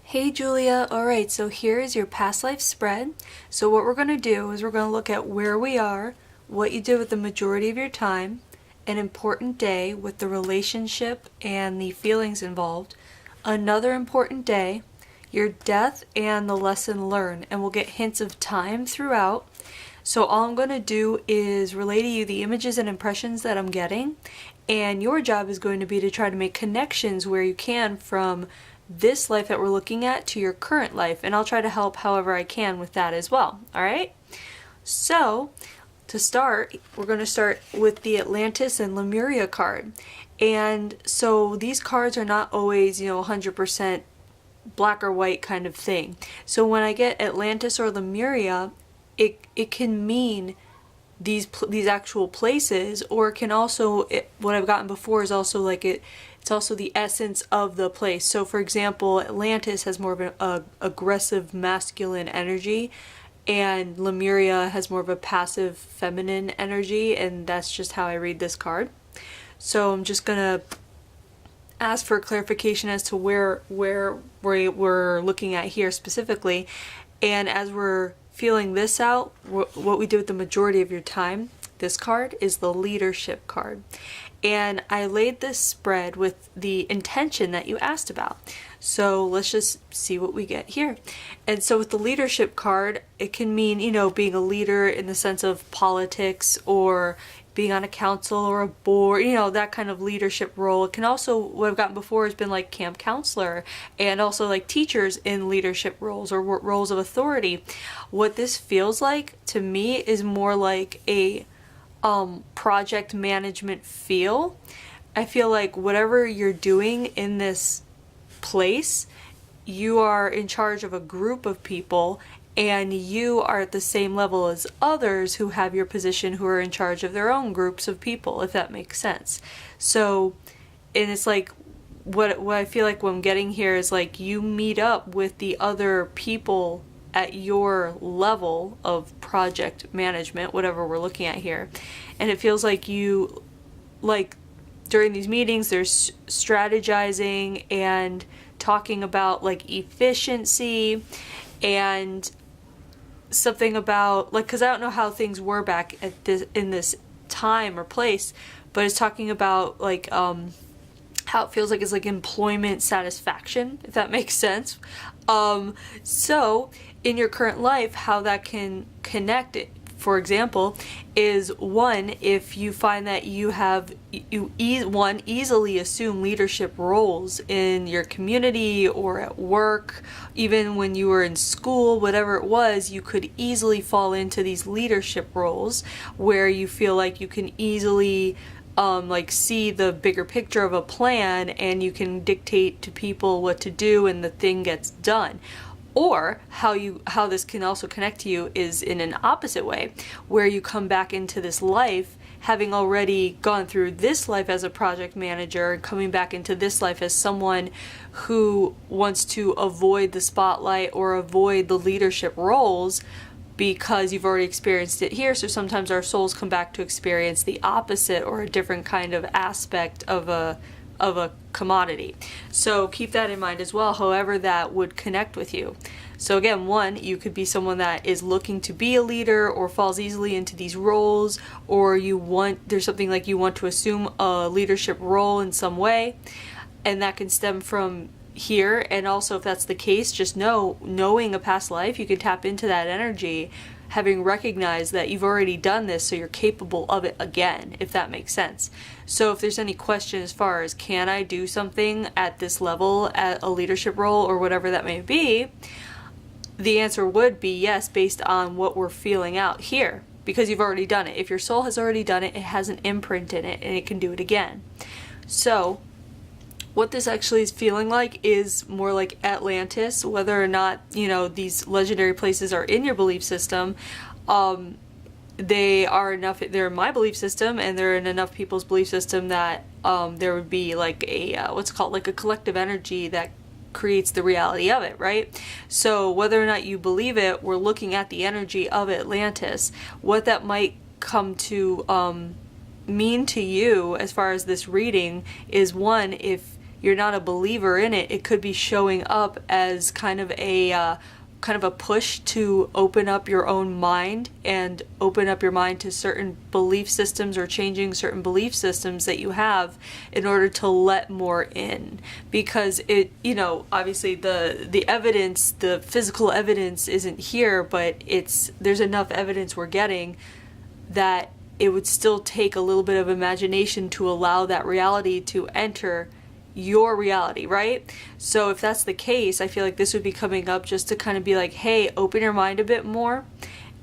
Hey Julia, alright, so here is your past life spread. So what we're going to do is we're going to look at where we are, what you did with the majority of your time, an important day with the relationship and the feelings involved, another important day, your death, and the lesson learned. And we'll get hints of time throughout. So all I'm going to do is relay to you the images and impressions that I'm getting, and your job is going to be to try to make connections where you can from this life that we're looking at to your current life, and I'll try to help however I can with that as well. Alright? So, to start, we're going to start with the Atlantis and Lemuria card. And so these cards are not always, 100% black or white kind of thing. So when I get Atlantis or Lemuria, it can mean these actual places, or it can also, what I've gotten before is also like it's also the essence of the place. So for example, Atlantis has more of an aggressive masculine energy, and Lemuria has more of a passive feminine energy, and that's just how I read this card. So I'm just gonna ask for clarification as to where we're looking at here specifically, and as we're feeling this out, what we do with the majority of your time, this card is the leadership card. And I laid this spread with the intention that you asked about. So let's just see what we get here. And so with the leadership card, it can mean, being a leader in the sense of politics, or being on a council or a board, that kind of leadership role. It can also, what I've gotten before has been like camp counselor, and also like teachers in leadership roles or roles of authority. What this feels like to me is more like a project management feel. I feel like whatever you're doing in this place, you are in charge of a group of people, and you are at the same level as others who have your position, who are in charge of their own groups of people, if that makes sense. So, and it's like, what I feel like what I'm getting here is like you meet up with the other people at your level of project management, whatever we're looking at here. And it feels like you, like during these meetings, there's strategizing and talking about like efficiency and something about like, because I don't know how things were back at this in this time or place, but it's talking about like how it feels like it's like employment satisfaction, if that makes sense. So in your current life, how that can connect it, for example, is one, if you find that you easily assume leadership roles in your community or at work, even when you were in school, whatever it was, you could easily fall into these leadership roles where you feel like you can easily like see the bigger picture of a plan, and you can dictate to people what to do and the thing gets done. Or how this can also connect to you is in an opposite way, where you come back into this life having already gone through this life as a project manager, and coming back into this life as someone who wants to avoid the spotlight or avoid the leadership roles because you've already experienced it here. So sometimes our souls come back to experience the opposite or a different kind of aspect of a commodity. So keep that in mind as well, however that would connect with you. So again, one, you could be someone that is looking to be a leader or falls easily into these roles, or there's something like you want to assume a leadership role in some way, and that can stem from here. And also, if that's the case, just knowing a past life, you can tap into that energy, having recognized that you've already done this, so you're capable of it again, if that makes sense. So if there's any question as far as can I do something at this level, at a leadership role or whatever that may be, the answer would be yes, based on what we're feeling out here, because you've already done it. If your soul has already done it, it has an imprint in it, and it can do it again. So what this actually is feeling like is more like Atlantis. Whether or not, these legendary places are in your belief system, they're in my belief system, and they're in enough people's belief system that there would be like a, what's called like a collective energy that creates the reality of it, right? So whether or not you believe it, we're looking at the energy of Atlantis. What that might come to mean to you as far as this reading is, one, if you're not a believer in it, it could be showing up as kind of a push to open up your own mind and open up your mind to certain belief systems or changing certain belief systems that you have in order to let more in. Because it, you know, obviously the evidence, the physical evidence isn't here, but there's enough evidence we're getting that it would still take a little bit of imagination to allow that reality to enter your reality, right? So if that's the case, I feel like this would be coming up just to kind of be like, hey, open your mind a bit more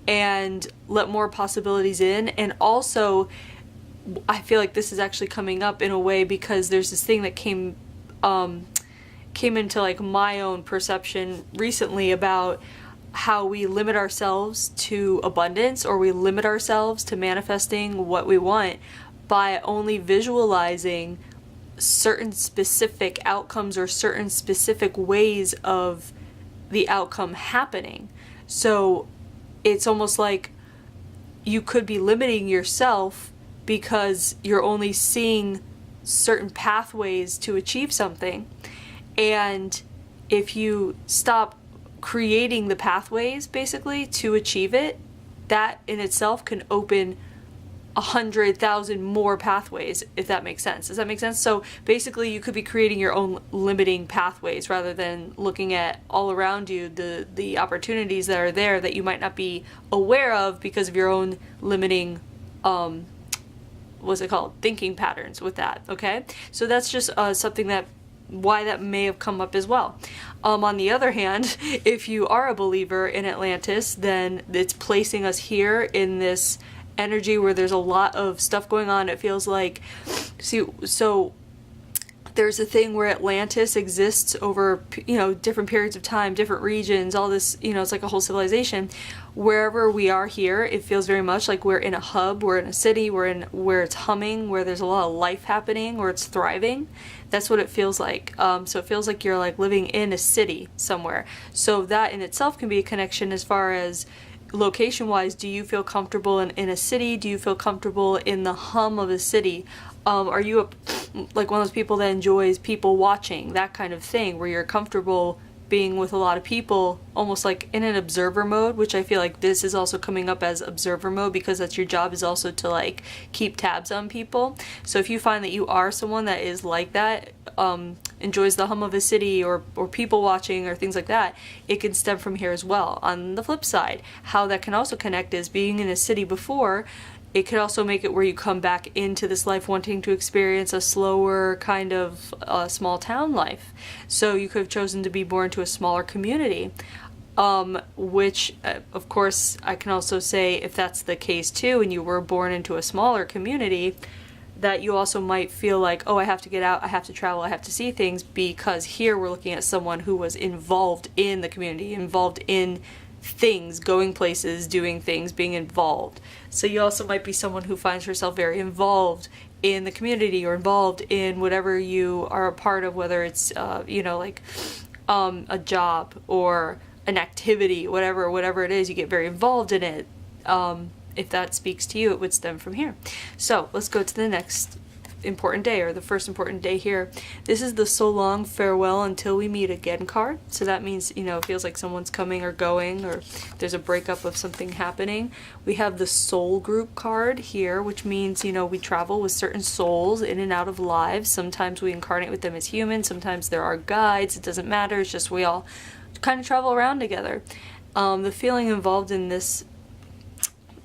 and let more possibilities in. And also, I feel like this is actually coming up in a way because there's this thing that came into like my own perception recently about how we limit ourselves to abundance, or we limit ourselves to manifesting what we want by only visualizing certain specific outcomes or certain specific ways of the outcome happening. So it's almost like you could be limiting yourself because you're only seeing certain pathways to achieve something. And if you stop creating the pathways basically to achieve it, that in itself can open 100,000 more pathways, if that makes sense. Does that make sense? So basically you could be creating your own limiting pathways rather than looking at all around you the opportunities that are there that you might not be aware of because of your own limiting what's it called, thinking patterns with that. Okay, so that's just something that why that may have come up as well. On the other hand, if you are a believer in Atlantis, then it's placing us here in this energy where there's a lot of stuff going on. It feels like, so there's a thing where Atlantis exists over, you know, different periods of time, different regions, all this, you know, it's like a whole civilization. Wherever we are here, it feels very much like we're in a hub, we're in a city, we're in where it's humming, where there's a lot of life happening, where it's thriving. That's what it feels like. So it feels like you're like living in a city somewhere. So that in itself can be a connection as far as location wise. Do you feel comfortable in a city? Do you feel comfortable in the hum of a city? Are you like one of those people that enjoys people watching, that kind of thing, where you're comfortable being with a lot of people, almost like in an observer mode, which I feel like this is also coming up as observer mode because that's your job, is also to like keep tabs on people. So if you find that you are someone that is like that, enjoys the hum of a city or people watching or things like that, it can stem from here as well. On the flip side, how that can also connect is being in a city before. It could also make it where you come back into this life wanting to experience a slower kind of small town life. So you could have chosen to be born to a smaller community, which of course I can also say if that's the case too and you were born into a smaller community, that you also might feel like, oh, I have to get out, I have to travel, I have to see things, because here we're looking at someone who was involved in the community, involved in things, going places, doing things, being involved. So you also might be someone who finds herself very involved in the community or involved in whatever you are a part of, whether it's you know, like a job or an activity, whatever it is, you get very involved in it. If that speaks to you, it would stem from here. So let's go to the next important day, or the first important day here. This is the so long farewell until we meet again card. So that means, you know, it feels like someone's coming or going, or there's a breakup of something happening. We have the soul group card here, which means, you know, we travel with certain souls in and out of lives. Sometimes we incarnate with them as humans, sometimes they're our guides. It doesn't matter, it's just we all kind of travel around together. The feeling involved in this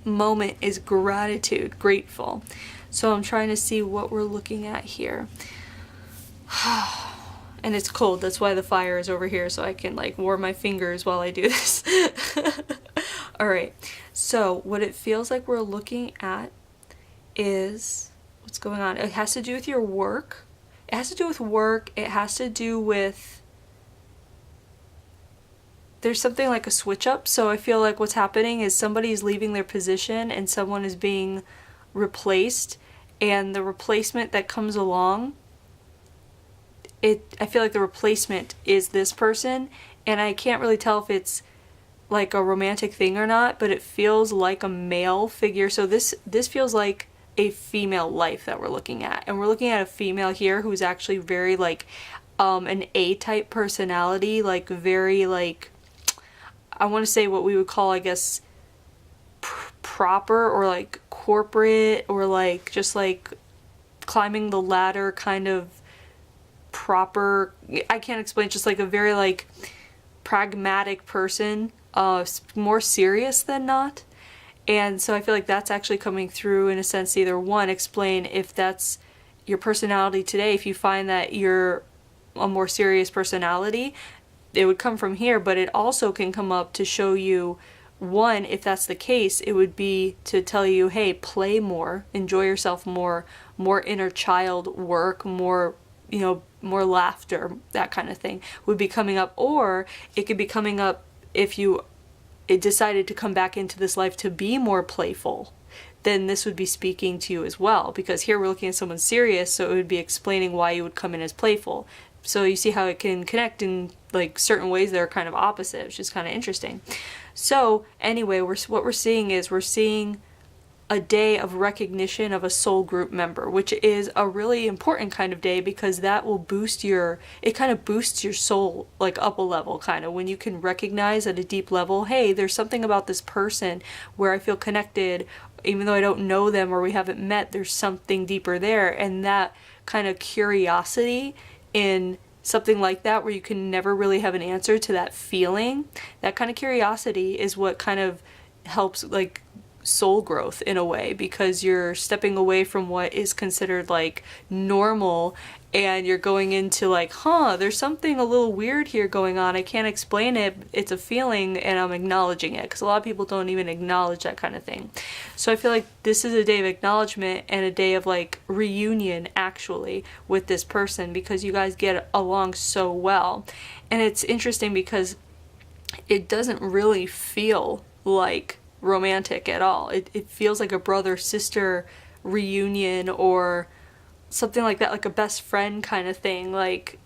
moment is gratitude, grateful. So I'm trying to see what we're looking at here. And it's cold, that's why the fire is over here, so I can like warm my fingers while I do this. Alright, so what it feels like we're looking at is what's going on. It has to do with your work. It has to do with work. It has to do with, there's something like a switch up. So I feel like what's happening is somebody's leaving their position and someone is being replaced, and the replacement that comes along, I feel like the replacement is this person, and I can't really tell if it's like a romantic thing or not, but it feels like a male figure. So this feels like a female life that we're looking at. And we're looking at a female here who's actually very like an A-type personality, like very like, I want to say what we would call, I guess, proper or like corporate, or like just like climbing the ladder kind of proper. I can't explain, just like a very like pragmatic person, more serious than not. And so I feel like that's actually coming through in a sense to either one, explain if that's your personality today. If you find that you're a more serious personality, it would come from here, but it also can come up to show you, one, if that's the case, it would be to tell you, hey, play more, enjoy yourself more, more inner child work, more, you know, more laughter, that kind of thing would be coming up. Or it could be coming up if you decided to come back into this life to be more playful, then this would be speaking to you as well, because here we're looking at someone serious, so it would be explaining why you would come in as playful. So you see how it can connect in like certain ways that are kind of opposite, which is kind of interesting. So anyway, what we're seeing is we're seeing a day of recognition of a soul group member, which is a really important kind of day, because that will boost it kind of boosts your soul like up a level, kind of when you can recognize at a deep level, hey, there's something about this person where I feel connected, even though I don't know them or we haven't met, there's something deeper there. And that kind of curiosity in something like that, where you can never really have an answer to that feeling, that kind of curiosity is what kind of helps like soul growth in a way, because you're stepping away from what is considered like normal and you're going into like, there's something a little weird here going on, I can't explain it, it's a feeling and I'm acknowledging it, because a lot of people don't even acknowledge that kind of thing. So I feel like this is a day of acknowledgement and a day of like reunion actually with this person, because you guys get along so well. And it's interesting because it doesn't really feel like romantic at all. It feels like a brother-sister reunion or something like that, like a best friend kind of thing. Like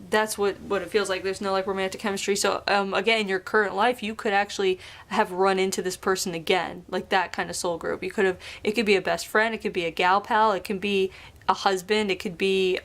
that's what it feels like. There's no like romantic chemistry. So again, in your current life, you could actually have run into this person again, like that kind of soul group. It could be a best friend, it could be a gal pal, it can be a husband, it could be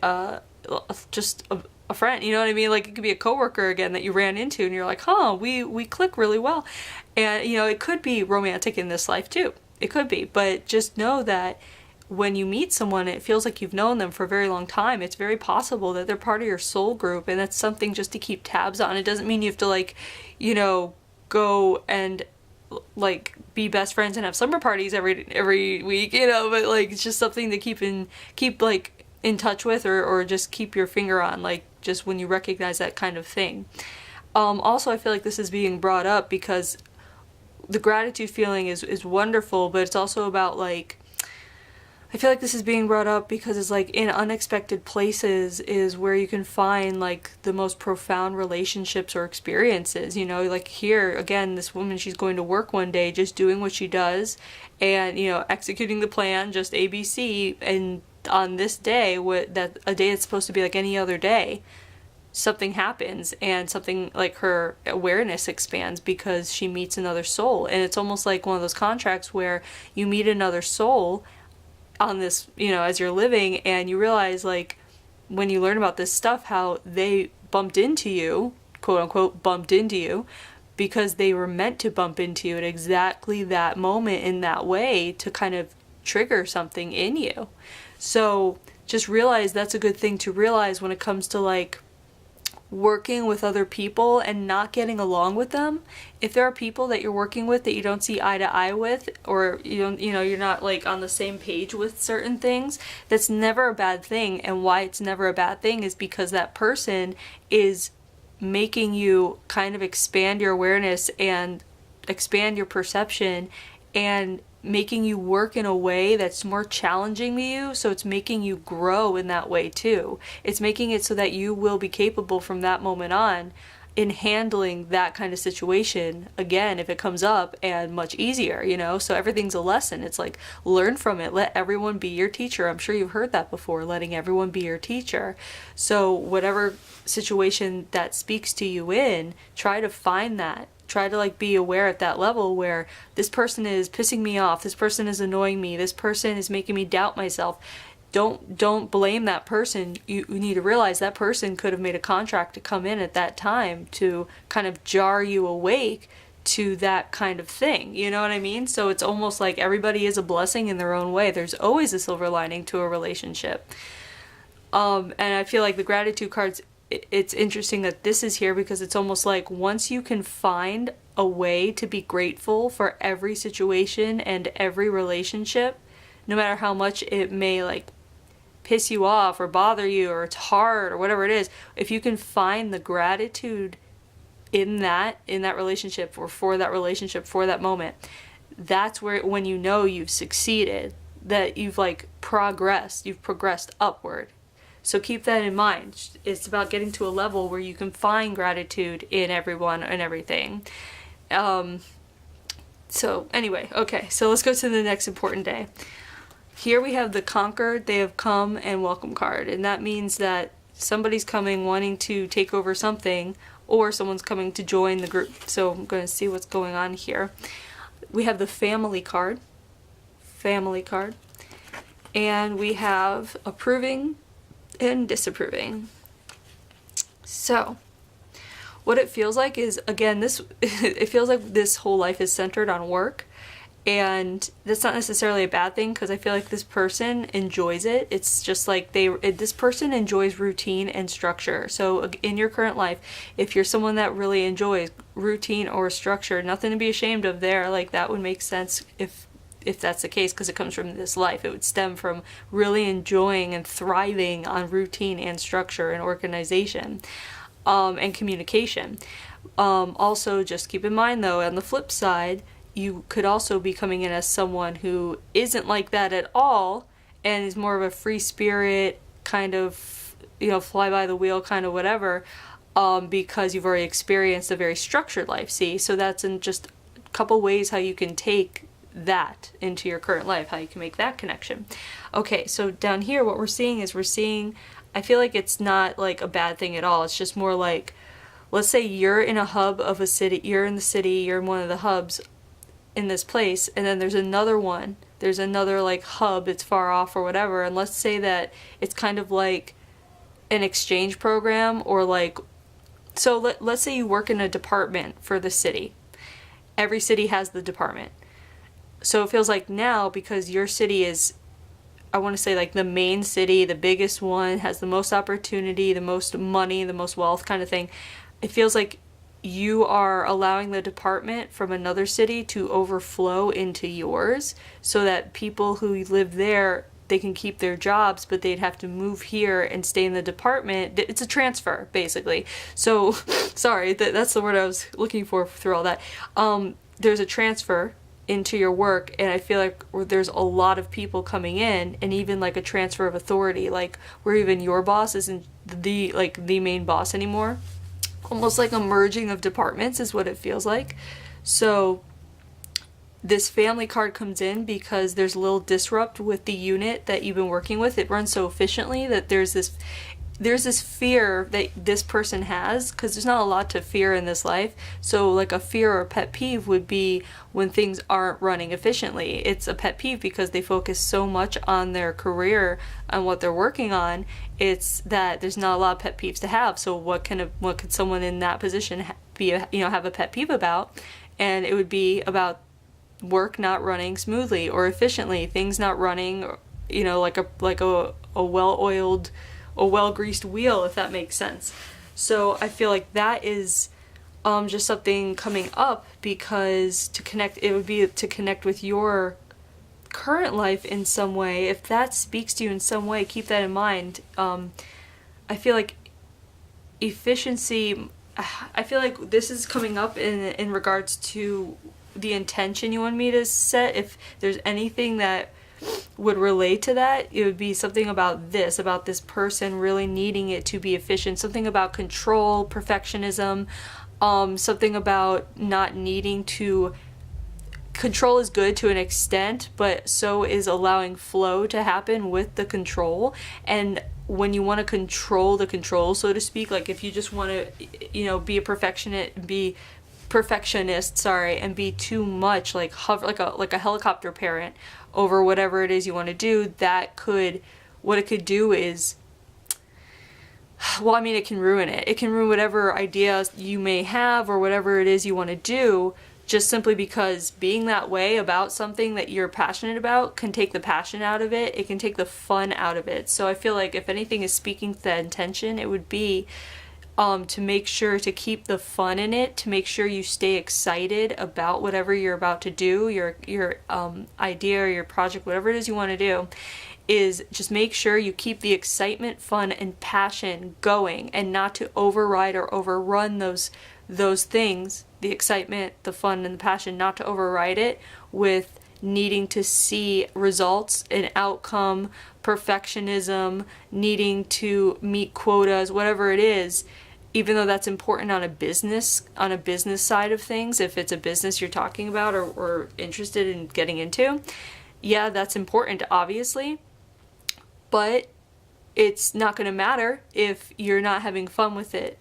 just a friend, you know what I mean? Like it could be a coworker again that you ran into and you're like, we click really well. And you know, it could be romantic in this life too. It could be, but just know that when you meet someone, it feels like you've known them for a very long time. It's very possible that they're part of your soul group, and that's something just to keep tabs on. It doesn't mean you have to like, you know, go and like be best friends and have slumber parties every week, you know, but like it's just something to keep like in touch with, or just keep your finger on, like just when you recognize that kind of thing. Also, I feel like this is being brought up because the gratitude feeling is wonderful, but it's also about like, I feel like this is being brought up because it's like in unexpected places is where you can find like the most profound relationships or experiences, you know, like here again, this woman, she's going to work one day just doing what she does and, you know, executing the plan, just ABC, and on this day, a day that's supposed to be like any other day, something happens and something like her awareness expands because she meets another soul. And it's almost like one of those contracts where you meet another soul on this, you know, as you're living, and you realize like when you learn about this stuff, how they bumped into you, quote unquote bumped into you, because they were meant to bump into you at exactly that moment in that way to kind of trigger something in you. So just realize that's a good thing to realize when it comes to like working with other people and not getting along with them. If there are people that you're working with that you don't see eye to eye with, or you're not like on the same page with certain things, that's never a bad thing. And why it's never a bad thing is because that person is making you kind of expand your awareness and expand your perception and making you work in a way that's more challenging to you, so it's making you grow in that way too. It's making it so that you will be capable from that moment on in handling that kind of situation again if it comes up, and much easier, you know. So everything's a lesson. It's like, learn from it. Let everyone be your teacher. I'm sure you've heard that before, letting everyone be your teacher. So whatever situation that speaks to you in, try to find that. try to like be aware at that level where this person is pissing me off, this person is annoying me, this person is making me doubt myself. Don't blame that person. You need to realize that person could have made a contract to come in at that time to kind of jar you awake to that kind of thing. You know what I mean? So it's almost like everybody is a blessing in their own way. There's always a silver lining to a relationship. And I feel like the gratitude cards, it's interesting that this is here because it's almost like once you can find a way to be grateful for every situation and every relationship, no matter how much it may like piss you off or bother you or it's hard or whatever it is, if you can find the gratitude in that relationship or for that relationship, for that moment, that's where, when you know you've succeeded, that you've like you've progressed upward. So keep that in mind. It's about getting to a level where you can find gratitude in everyone and everything. So anyway, okay, so let's go to the next important day. Here we have the Conquered, They Have Come, and Welcome card. And that means that somebody's coming wanting to take over something, or someone's coming to join the group. So I'm going to see what's going on here. We have the Family card. Family card. And we have Approving and Disapproving. So what it feels like is, again, it feels like this whole life is centered on work. And that's not necessarily a bad thing because I feel like this person enjoys it. It's just like this person enjoys routine and structure. So in your current life, if you're someone that really enjoys routine or structure, nothing to be ashamed of there. Like that would make sense if that's the case, because it comes from this life. It would stem from really enjoying and thriving on routine and structure and organization, and communication. Also, just keep in mind though, on the flip side, you could also be coming in as someone who isn't like that at all and is more of a free spirit, kind of, fly by the wheel kind of whatever, because you've already experienced a very structured life. See, so that's in just a couple ways how you can take that into your current life, how you can make that connection. Okay, so down here what we're seeing, I feel like it's not like a bad thing at all. It's just more like, let's say you're in a hub of a city, you're in one of the hubs in this place, and then there's another like hub, it's far off or whatever, and let's say that it's kind of like an exchange program, or like, so let's say you work in a department for the city. Every city has the department. So it feels like now, because your city is, I want to say like the main city, the biggest one, has the most opportunity, the most money, the most wealth kind of thing, it feels like you are allowing the department from another city to overflow into yours, so that people who live there, they can keep their jobs, but they'd have to move here and stay in the department. It's a transfer, basically. So, sorry, that's the word I was looking for through all that. There's a transfer into your work, and I feel like there's a lot of people coming in, and even like a transfer of authority, like where even your boss isn't the main boss anymore. Almost like a merging of departments is what it feels like. So this Family card comes in because there's a little disrupt with the unit that you've been working with. It runs so efficiently that there's this fear that this person has, because there's not a lot to fear in this life. So like a fear or a pet peeve would be when things aren't running efficiently. It's a pet peeve because they focus so much on their career and what they're working on. It's that there's not a lot of pet peeves to have. So what could someone in that position have a pet peeve about? And it would be about work not running smoothly or efficiently, things not running, like a well-oiled, a well-greased wheel, if that makes sense. So I feel like that is just something coming up, because it would be to connect with your current life in some way. If that speaks to you in some way, keep that in mind. I feel like efficiency, I feel like this is coming up in regards to the intention you want me to set. If there's anything that would relate to that, it would be something about this person really needing it to be efficient, something about control, perfectionism, something about not needing to. Control is good to an extent, but so is allowing flow to happen with the control. And when you want to control the control, so to speak, like if you just want to, be a perfectionist, be perfectionist, sorry, and be too much like hover, like a helicopter parent over whatever it is you want to do, that could, what it could do is, well, I mean, it can ruin it. It can ruin whatever ideas you may have or whatever it is you want to do, just simply because being that way about something that you're passionate about can take the passion out of it. It can take the fun out of it. So I feel like if anything is speaking to that intention, it would be to make sure to keep the fun in it, to make sure you stay excited about whatever you're about to do, your idea or your project, whatever it is you want to do, is just make sure you keep the excitement, fun, and passion going, and not to override or overrun those things, the excitement, the fun, and the passion, not to override it with needing to see results, an outcome, perfectionism, needing to meet quotas, whatever it is. Even though that's important on a business side of things, if it's a business you're talking about or interested in getting into, yeah, that's important, obviously, but it's not going to matter if you're not having fun with it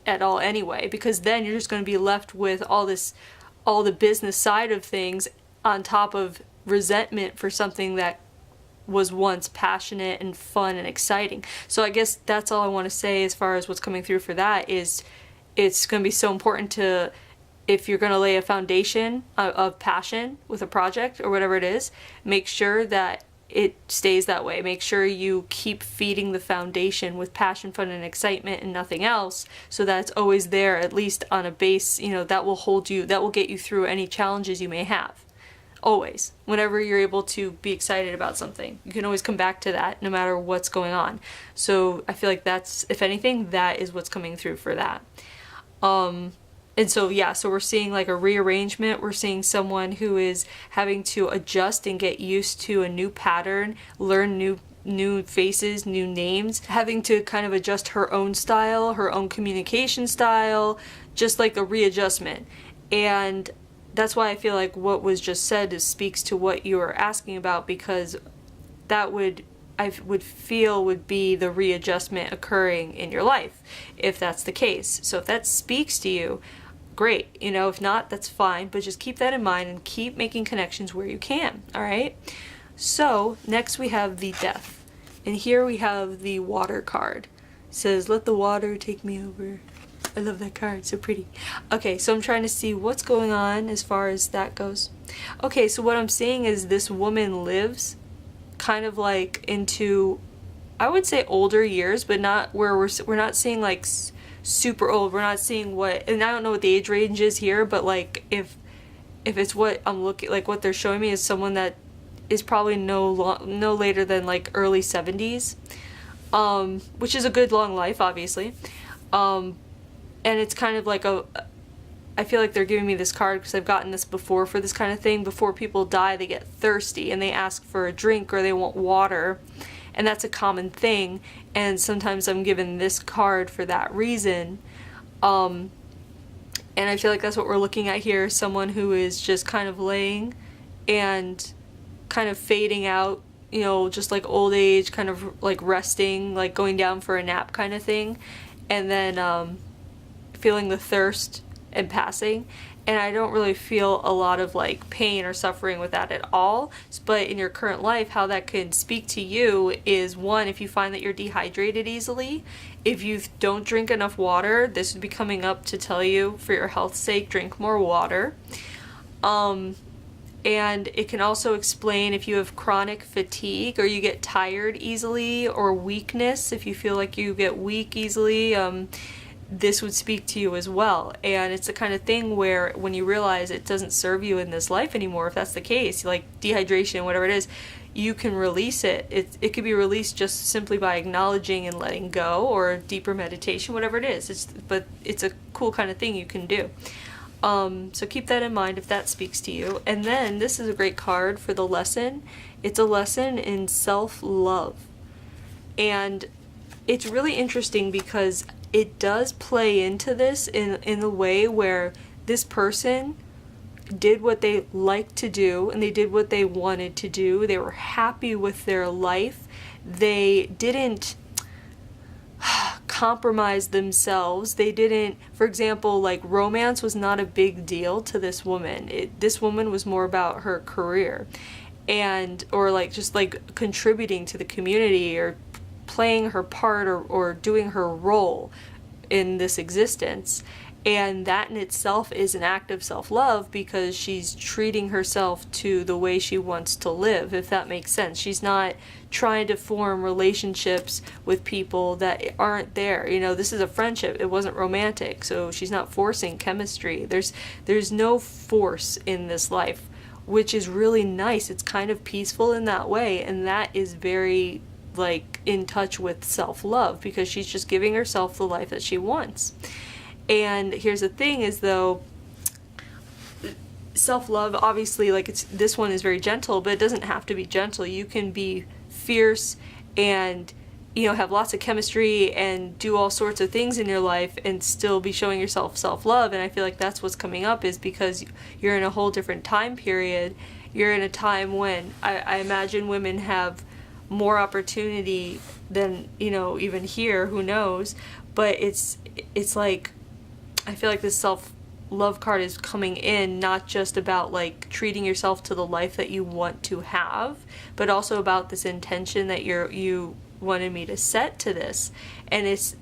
at all anyway, because then you're just going to be left with all the business side of things on top of resentment for something that was once passionate and fun and exciting. So I guess that's all I want to say as far as what's coming through for that is, it's going to be so important to, if you're going to lay a foundation of passion with a project or whatever it is, make sure that it stays that way. Make sure you keep feeding the foundation with passion, fun, and excitement and nothing else, so that it's always there, at least on a base, that will hold you, that will get you through any challenges you may have. Always. Whenever you're able to be excited about something, you can always come back to that no matter what's going on. So I feel like that's, if anything, that is what's coming through for that. And so yeah, so we're seeing like a rearrangement. We're seeing someone who is having to adjust and get used to a new pattern, learn new faces, new names, having to kind of adjust her own style, her own communication style, just like a readjustment. And that's why I feel like what was just said speaks to what you were asking about, because that would be the readjustment occurring in your life, if that's the case. So if that speaks to you, great. If not, that's fine, but just keep that in mind and keep making connections where you can, all right? So next we have the Death, and here we have the Water card. It says, let the water take me over. I love that card, so pretty. Okay, so I'm trying to see what's going on as far as that goes. Okay, so what I'm seeing is this woman lives kind of like into, I would say, older years, but not where we're not seeing like super old. We're not seeing what, and I don't know what the age range is here, but like if it's what I'm looking, like what they're showing me is someone that is probably no later than like early 70s, which is a good long life, obviously. And it's kind of like I feel like they're giving me this card because I've gotten this before for this kind of thing. Before people die, they get thirsty and they ask for a drink or they want water. And that's a common thing. And sometimes I'm given this card for that reason. And I feel like that's what we're looking at here. Someone who is just kind of laying and kind of fading out, just like old age, kind of like resting, like going down for a nap kind of thing. And then feeling the thirst and passing. And I don't really feel a lot of like pain or suffering with that at all. But in your current life, how that can speak to you is, one, if you find that you're dehydrated easily, if you don't drink enough water, this would be coming up to tell you, for your health's sake, drink more water. And it can also explain if you have chronic fatigue or you get tired easily, or weakness, if you feel like you get weak easily, this would speak to you as well. And it's the kind of thing where when you realize it doesn't serve you in this life anymore, if that's the case, like dehydration, whatever it is, you can release it. It could be released just simply by acknowledging and letting go, or deeper meditation, whatever it is. But it's a cool kind of thing you can do. So keep that in mind if that speaks to you. And then this is a great card for the lesson. It's a lesson in self-love. And it's really interesting because it does play into this in the way where this person did what they liked to do and they did what they wanted to do. They were happy with their life. They didn't compromise themselves. They didn't, for example, like romance was not a big deal to this woman. This woman was more about her career and, or like just like contributing to the community or playing her part or doing her role in this existence. And that in itself is an act of self-love because she's treating herself to the way she wants to live, if that makes sense. She's not trying to form relationships with people that aren't there. You know, this is a friendship. It wasn't romantic, so she's not forcing chemistry. There's no force in this life, which is really nice. It's kind of peaceful in that way, and that is very like in touch with self-love because she's just giving herself the life that she wants. And here's the thing is though, self-love, obviously, like this one is very gentle, but it doesn't have to be gentle. You can be fierce and, you know, have lots of chemistry and do all sorts of things in your life and still be showing yourself self-love. And I feel like that's what's coming up is because you're in a whole different time period. You're in a time when I imagine women have more opportunity than, you know, even here, who knows, but it's like, I feel like this self-love card is coming in not just about like treating yourself to the life that you want to have, but also about this intention that you wanted me to set to this. And it's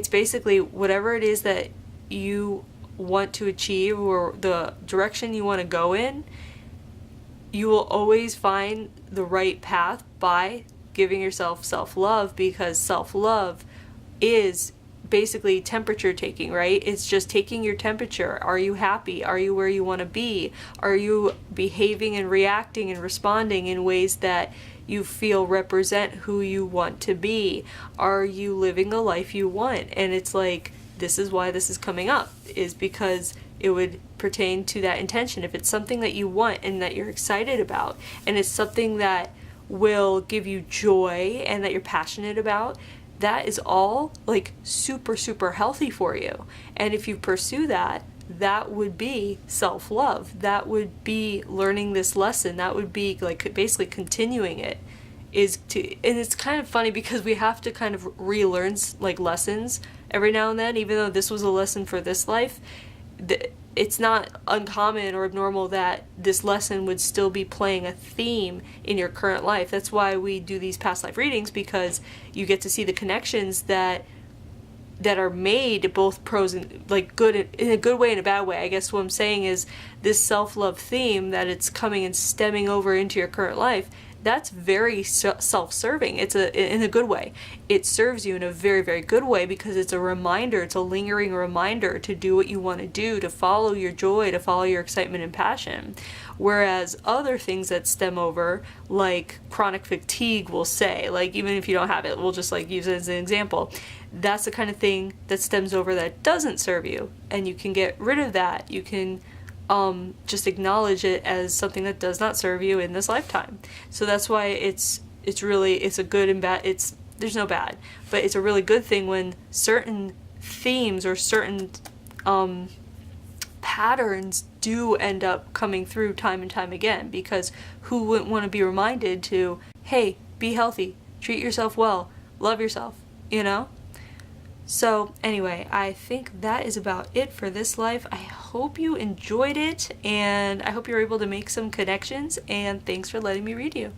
basically whatever it is that you want to achieve or the direction you want to go in, you will always find the right path by giving yourself self-love, because self-love is basically temperature taking, right? It's just taking your temperature. Are you happy? Are you where you want to be? Are you behaving and reacting and responding in ways that you feel represent who you want to be? Are you living the life you want? And it's like, this is why this is coming up, is because it would pertain to that intention. If it's something that you want and that you're excited about, and it's something that will give you joy and that you're passionate about, that is all like super, super healthy for you. And if you pursue that, that would be self-love. That would be learning this lesson. That would be like basically continuing it. And it's kind of funny because we have to kind of relearn like lessons every now and then, even though this was a lesson for this life. It's not uncommon or abnormal that this lesson would still be playing a theme in your current life. That's why we do these past life readings, because you get to see the connections that are made, both pros and like good, in a good way and a bad way. I guess what I'm saying is this self-love theme that it's coming and stemming over into your current life, that's very self-serving. It's in a good way. It serves you in a very, very good way because it's a reminder, it's a lingering reminder to do what you want to do, to follow your joy, to follow your excitement and passion. Whereas other things that stem over, like chronic fatigue, we'll say, like even if you don't have it, we'll just like use it as an example. That's the kind of thing that stems over that doesn't serve you, and you can get rid of that. You can just acknowledge it as something that does not serve you in this lifetime. So that's why it's a good and bad. There's no bad, but it's a really good thing when certain themes or certain patterns do end up coming through time and time again, because who wouldn't want to be reminded to, hey, be healthy, treat yourself well, love yourself, you know? So anyway, I think that is about it for this life. I hope you enjoyed it, and I hope you're able to make some connections, and thanks for letting me read you.